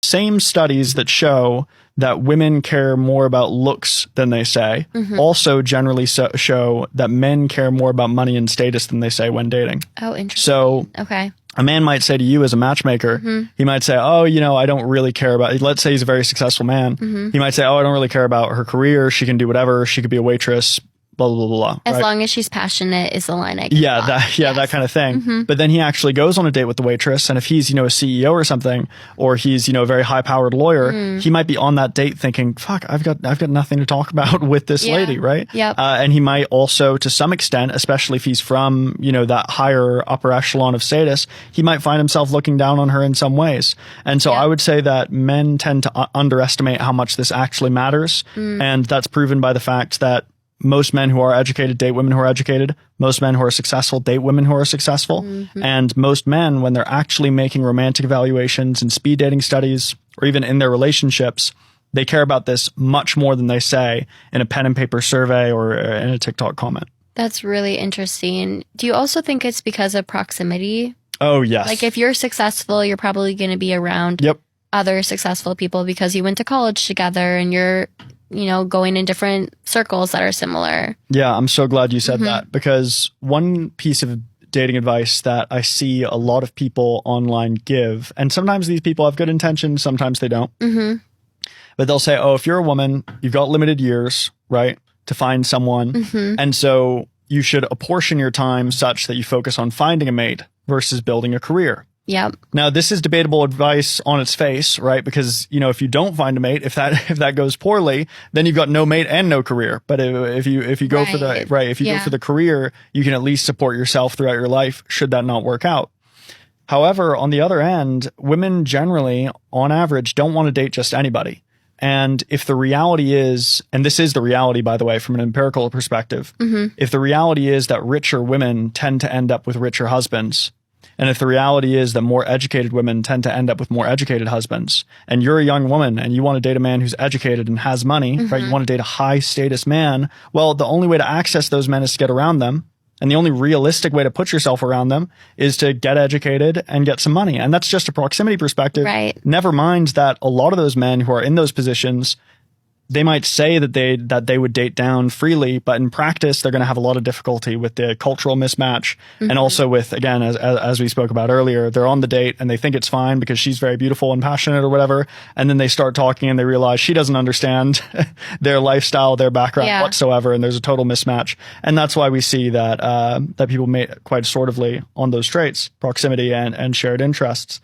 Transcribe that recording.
same studies that show that women care more about looks than they say also generally show that men care more about money and status than they say when dating. Oh, interesting. So okay. A man might say to you as a matchmaker, he might say, oh, I don't really care about, let's say he's a very successful man. He might say, oh, I don't really care about her career. She can do whatever. She could be a waitress, blah, blah, blah, blah. As long as she's passionate is the line I get. Yeah, that kind of thing. But then he actually goes on a date with the waitress. And if he's, a CEO or something, or he's, a very high powered lawyer, he might be on that date thinking, fuck, I've got nothing to talk about with this lady. Right. Yep. And he might also, to some extent, especially if he's from, that higher upper echelon of status, he might find himself looking down on her in some ways. And so I would say that men tend to underestimate how much this actually matters. And that's proven by the fact that most men who are educated date women who are educated. Most men who are successful date women who are successful. And most men, when they're actually making romantic evaluations and speed dating studies, or even in their relationships, they care about this much more than they say in a pen and paper survey or in a TikTok comment. That's really interesting. Do you also think it's because of proximity? Oh, yes. Like if you're successful, you're probably going to be around other successful people because you went to college together and you're going in different circles that are similar. Yeah, I'm so glad you said that, because one piece of dating advice that I see a lot of people online give, and sometimes these people have good intentions, sometimes they don't. But they'll say, oh, if you're a woman, you've got limited years, right, to find someone. And so you should apportion your time such that you focus on finding a mate versus building a career. Yep. Now, this is debatable advice on its face, right? Because, if you don't find a mate, if that goes poorly, then you've got no mate and no career. But if you go for the, go for the career, you can at least support yourself throughout your life should that not work out. However, on the other end, women generally, on average, don't want to date just anybody. And if the reality is, and this is the reality, by the way, from an empirical perspective, if the reality is that richer women tend to end up with richer husbands, and if the reality is that more educated women tend to end up with more educated husbands, and you're a young woman and you want to date a man who's educated and has money, right? You want to date a high status man. Well, the only way to access those men is to get around them. And the only realistic way to put yourself around them is to get educated and get some money. And that's just a proximity perspective. Right. Never mind that a lot of those men who are in those positions, they might say that they would date down freely, but in practice, they're going to have a lot of difficulty with the cultural mismatch. And also with, again, as we spoke about earlier, they're on the date and they think it's fine because she's very beautiful and passionate or whatever. And then they start talking and they realize she doesn't understand their lifestyle, their background whatsoever. And there's a total mismatch. And that's why we see that people mate quite assortively on those traits, proximity and shared interests.